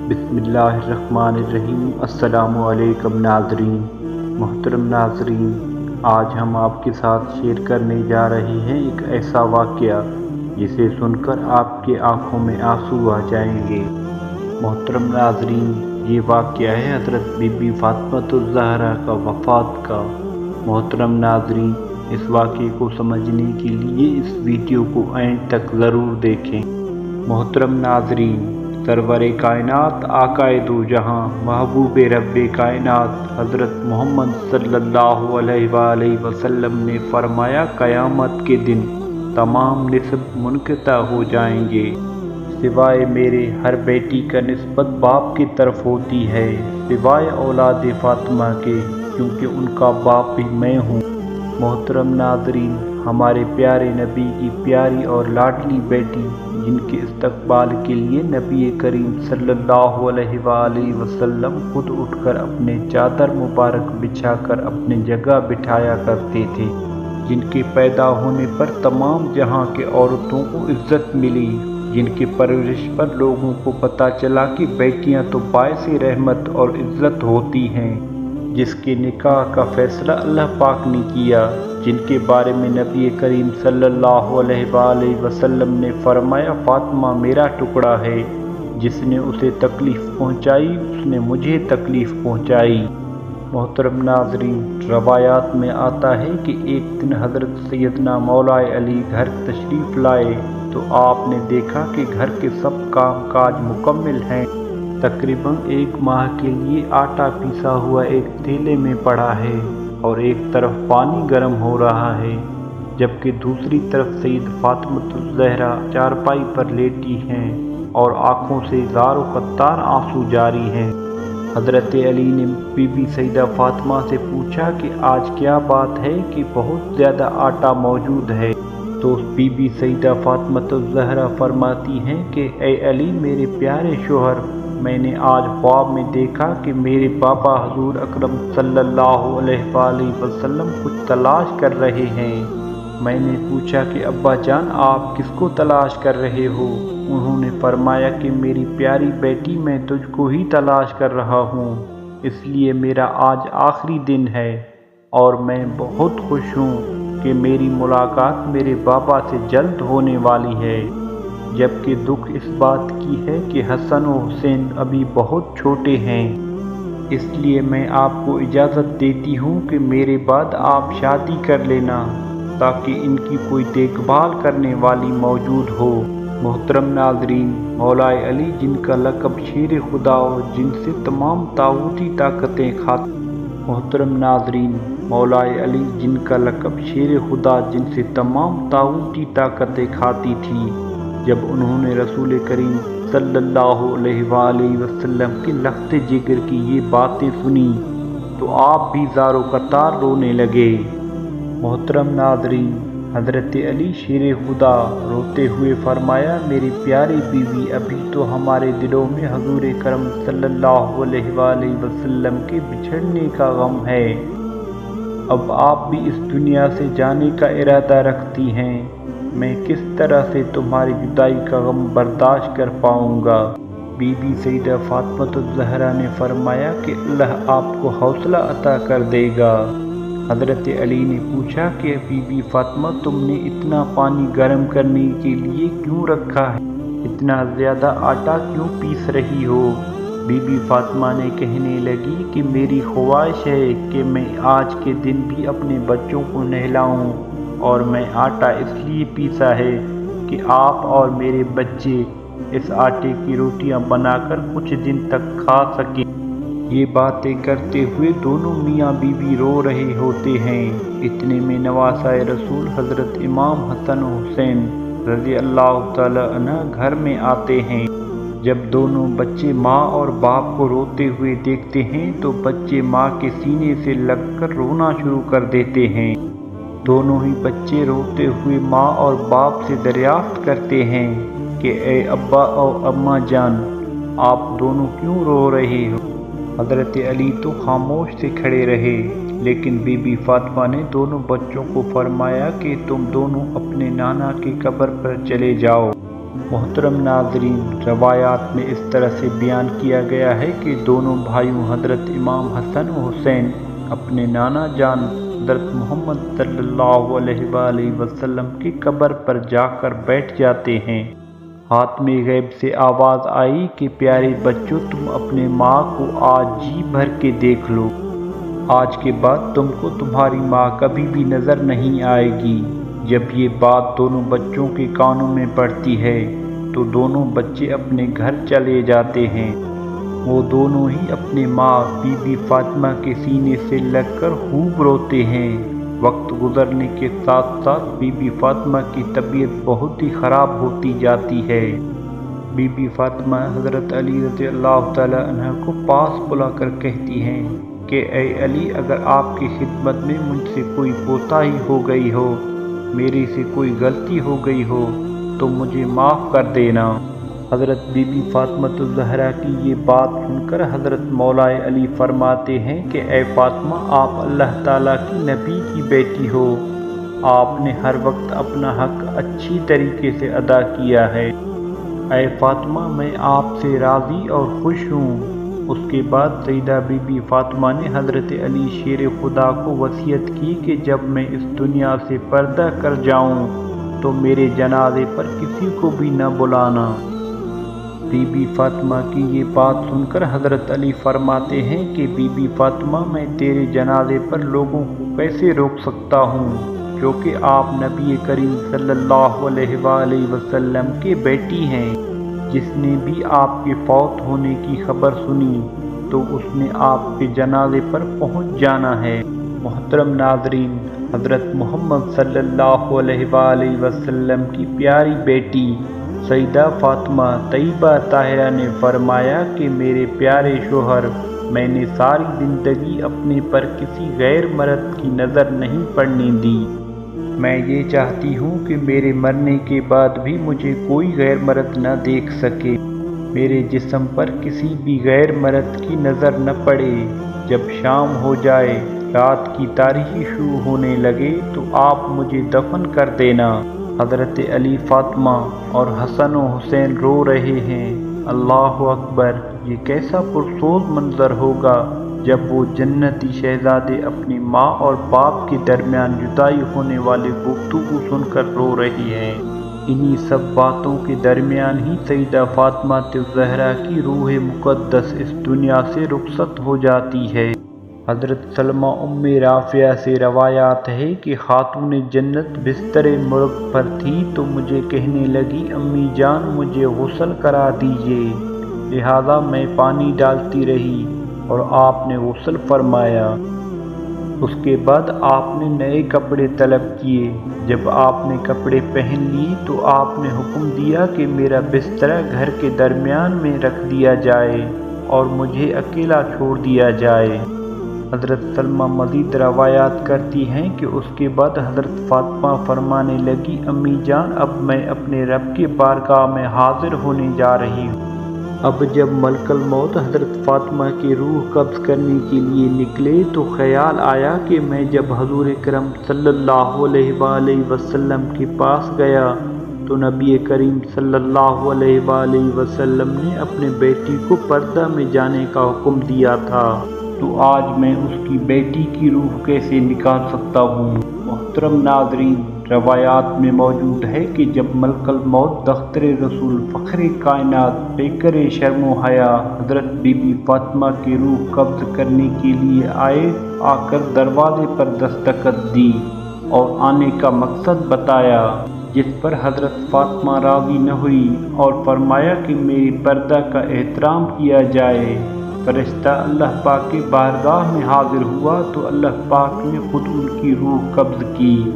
बिस्मिल्लाहिर्रहमानिर्रहीम। अस्सलामु अलैकुम नाज़रीन। मोहतरम नाज़रीन, आज हम आपके साथ शेयर करने जा रहे हैं एक ऐसा वाक़या जिसे सुनकर आपके आंखों में आंसू आ जाएंगे। मोहतरम नाज़रीन, ये वाक़या है हज़रत बीबी फ़ातिमातुज़ ज़हरा का वफ़ात का। मोहतरम नाज़रीन, इस वाक़ये को समझने के लिए इस वीडियो को एंड तक ज़रूर देखें। मोहतरम नाज़रीन, सरवरे कायनात आकाए दो जहां महबूब रब्बे कायनात हज़रत मोहम्मद सल्लल्लाहु अलैहि वसल्लम ने फरमाया, क़यामत के दिन तमाम निस्ब मुनक़ता हो जाएंगे सिवाय मेरे। हर बेटी का निस्बत बाप की तरफ होती है सिवाय औलाद फ़ातिमा के, क्योंकि उनका बाप भी मैं हूँ। मोहतरम नाज़रीन, हमारे प्यारे नबी की प्यारी और लाडली बेटी, जिनके इस्तकबाल के लिए नबी करीम सल्लल्लाहु अलैहि वसल्लम खुद उठकर अपने चादर मुबारक बिछाकर अपनी जगह बिठाया करते थे, जिनके पैदा होने पर तमाम जहां के औरतों को इज्जत मिली, जिनकी परवरिश पर लोगों को पता चला कि बेटियां तो बायस रहमत और इज्जत होती हैं, जिसके निकाह का फैसला अल्लाह पाक ने किया, जिनके बारे में नबी करीम सल्लल्लाहु अलैहि वसल्लम ने फरमाया, फ़ातिमा मेरा टुकड़ा है, जिसने उसे तकलीफ़ पहुंचाई उसने मुझे तकलीफ़ पहुंचाई। मोहतरम नाज़रीन, रवायात में आता है कि एक दिन हज़रत सैयदना मौलाए अली घर तशरीफ़ लाए तो आपने देखा कि घर के सब काम काज मुकम्मल हैं। तकरीबन 1 माह के लिए आटा पीसा हुआ एक थैले में पड़ा है और एक तरफ पानी गर्म हो रहा है, जबकि दूसरी तरफ सैयद फ़ातिमातुज़ ज़हरा चारपाई पर लेटी हैं और आंखों से ज़ारो कत्तार आंसू जारी हैं। हज़रत अली ने बीबी सैयदा फ़ातिमा से पूछा कि आज क्या बात है कि बहुत ज़्यादा आटा मौजूद है। तो बीबी सैयदा फ़ातिमातुज़ ज़हरा फरमाती हैं कि ए अली मेरे प्यारे शोहर, मैंने आज ख्वाब में देखा कि मेरे बाबा हजूर अकरम सल्लल्लाहु अलैहि वसल्लम कुछ तलाश कर रहे हैं। मैंने पूछा कि अब्बा जान आप किसको तलाश कर रहे हो? उन्होंने फरमाया कि मेरी प्यारी बेटी, मैं तुझको ही तलाश कर रहा हूँ, इसलिए मेरा आज आखिरी दिन है और मैं बहुत खुश हूँ कि मेरी मुलाकात मेरे बाबा से जल्द होने वाली है। जबकि दुख इस बात की है कि हसन और हुसैन अभी बहुत छोटे हैं, इसलिए मैं आपको इजाज़त देती हूँ कि मेरे बाद आप शादी कर लेना ताकि इनकी कोई देखभाल करने वाली मौजूद हो। मोहतरम नाज़रीन, मौलाए अली जिनका लक़ब शेर खुदा और जिनसे तमाम ताऊती ताकतें खाती। मोहतरम नाज़रीन, मौलाए अली जिनका लक़ब शेर खुदा जिनसे तमाम ताऊती ताकतें खाती थी, जब उन्होंने रसूल करीम सल्लल्लाहु अलैहि वसल्लम के लख्ते जिगर की ये बातें सुनी तो आप भी ज़ारो कतार रोने लगे। मोहतरम नाज़रीन, हज़रत अली शेर खुदा रोते हुए फरमाया, मेरी प्यारी बीवी, अभी तो हमारे दिलों में हजूर करम सल्लल्लाहु अलैहि वसल्लम के बिछड़ने का गम है। अब आप भी इस दुनिया से जाने का इरादा रखती हैं, मैं किस तरह से तुम्हारी जुदाई का गम बर्दाश्त कर पाऊँगा। बीबी सैयदा फ़ातिमातुज़ ज़हरा ने फरमाया कि अल्लाह आपको हौसला अता कर देगा। हज़रत अली ने पूछा कि बीबी फ़ातिमा, तुमने इतना पानी गर्म करने के लिए क्यों रखा है? इतना ज़्यादा आटा क्यों पीस रही हो? बीबी फ़ातिमा ने कहने लगी कि मेरी ख्वाहिश है कि मैं आज के दिन भी अपने बच्चों को नहलाऊं, और मैं आटा इसलिए पीसा है कि आप और मेरे बच्चे इस आटे की रोटियां बनाकर कुछ दिन तक खा सकें। ये बातें करते हुए दोनों मियाँ बीवी रो रहे होते हैं। इतने में नवासाए रसूल हज़रत इमाम हसन हुसैन रज़ी अल्लाह तआला अन्हा घर में आते हैं। जब दोनों बच्चे माँ और बाप को रोते हुए देखते हैं तो बच्चे माँ के सीने से लगकर रोना शुरू कर देते हैं। दोनों ही बच्चे रोते हुए माँ और बाप से दरियाफ्त करते हैं कि ए अब्बा और अम्मा जान, आप दोनों क्यों रो रहे हो? हज़रत अली तो खामोश से खड़े रहे, लेकिन बीबी फ़ातिमा ने दोनों बच्चों को फरमाया कि तुम दोनों अपने नाना की कब्र पर चले जाओ। محترم ناظرین، روایات میں اس طرح سے بیان کیا گیا ہے کہ دونوں بھائیوں حضرت امام حسن و حسین اپنے نانا جان حضرت محمد صلی اللہ علیہ وآلہ وسلم کی قبر پر جا کر بیٹھ جاتے ہیں۔ حاتم غیب سے آواز آئی کہ پیارے بچوں، تم اپنے ماں کو آج جی بھر کے دیکھ لو۔ آج کے بعد تم کو تمہاری ماں کبھی بھی نظر نہیں آئے گی۔ جب یہ بات دونوں بچوں کے کانوں میں پڑتی ہے تو دونوں بچے اپنے گھر چلے جاتے ہیں۔ وہ دونوں ہی اپنے ماں بی بی فاطمہ کے سینے سے لگ کر خوب روتے ہیں۔ وقت گزرنے کے ساتھ ساتھ بی بی فاطمہ کی طبیعت بہت ہی خراب ہوتی جاتی ہے۔ بی بی فاطمہ حضرت علی رضی اللہ تعالی عنہ کو پاس بلا کر کہتی ہیں کہ اے علی، اگر آپ کی خدمت میں مجھ سے کوئی کوتاہی ہو گئی ہو، میرے سے کوئی غلطی ہو گئی ہو تو مجھے معاف کر دینا۔ حضرت بی بی فاطمہ الزہرا کی یہ بات سن کر حضرت مولا علی فرماتے ہیں کہ اے فاطمہ، آپ اللہ تعالیٰ کی نبی کی بیٹی ہو، آپ نے ہر وقت اپنا حق اچھی طریقے سے ادا کیا ہے۔ اے فاطمہ، میں آپ سے راضی اور خوش ہوں۔ اس کے بعد سیدہ بی بی فاطمہ نے حضرت علی شیر خدا کو وصیت کی کہ جب میں اس دنیا سے پردہ کر جاؤں تو میرے جنازے پر کسی کو بھی نہ بلانا۔ بی بی فاطمہ کی یہ بات سن کر حضرت علی فرماتے ہیں کہ بی بی فاطمہ، میں تیرے جنازے پر لوگوں کو کیسے روک سکتا ہوں، کیونکہ آپ نبی کریم صلی اللہ علیہ وآلہ وسلم کے بیٹی ہیں۔ جس نے بھی آپ کے فوت ہونے کی خبر سنی تو اس نے آپ کے جنازے پر پہنچ جانا ہے۔ محترم ناظرین، حضرت محمد صلی اللہ علیہ وآلہ وسلم کی پیاری بیٹی سیدہ فاطمہ طیبہ طاہرہ نے فرمایا کہ میرے پیارے شوہر، میں نے ساری زندگی اپنے پر کسی غیر مرد کی نظر نہیں پڑنے دی۔ میں یہ چاہتی ہوں کہ میرے مرنے کے بعد بھی مجھے کوئی غیر مرد نہ دیکھ سکے، میرے جسم پر کسی بھی غیر مرد کی نظر نہ پڑے۔ جب شام ہو جائے، رات کی تاریکی شروع ہونے لگے تو آپ مجھے دفن کر دینا۔ حضرت علی فاطمہ اور حسن و حسین رو رہے ہیں۔ اللہ اکبر! یہ کیسا پرسوز منظر ہوگا جب وہ جنتی شہزادے اپنی ماں اور باپ کے درمیان جدائی ہونے والے گفتگو سن کر رو رہی ہیں۔ انہی سب باتوں کے درمیان ہی سیدہ فاطمہ الزہرا کی روح مقدس اس دنیا سے رخصت ہو جاتی ہے۔ حضرت سلمہ ام رافعہ سے روایات ہے کہ خاتون جنت بستر مرگ پر تھی تو مجھے کہنے لگی، امی جان مجھے غسل کرا دیجیے، لہذا میں پانی ڈالتی رہی اور آپ نے غسل فرمایا۔ اس کے بعد آپ نے نئے کپڑے طلب کیے۔ جب آپ نے کپڑے پہن لیے تو آپ نے حکم دیا کہ میرا بستر گھر کے درمیان میں رکھ دیا جائے اور مجھے اکیلا چھوڑ دیا جائے۔ حضرت سلمہ مزید روایات کرتی ہیں کہ اس کے بعد حضرت فاطمہ فرمانے لگی، امی جان اب میں اپنے رب کی بارگاہ میں حاضر ہونے جا رہی ہوں۔ اب جب ملک الموت حضرت فاطمہ کی روح قبض کرنے کے لیے نکلے تو خیال آیا کہ میں جب حضور اکرم صلی اللہ علیہ وآلہ وسلم کے پاس گیا تو نبی کریم صلی اللہ علیہ وآلہ وسلم نے اپنے بیٹی کو پردہ میں جانے کا حکم دیا تھا، تو آج میں اس کی بیٹی کی روح کیسے نکال سکتا ہوں؟ محترم ناظرین، روایات میں موجود ہے کہ جب ملک الموت دختر رسول فخر کائنات پیکر شرم و حیا حضرت بی بی فاطمہ کی روح قبض کرنے کے لیے آ کر دروازے پر دستک دی اور آنے کا مقصد بتایا، جس پر حضرت فاطمہ راضی نہ ہوئی اور فرمایا کہ میرے پردہ کا احترام کیا جائے۔ فرشتہ اللہ پاک کے بارگاہ میں حاضر ہوا تو اللہ پاک نے خود ان کی روح قبض کی۔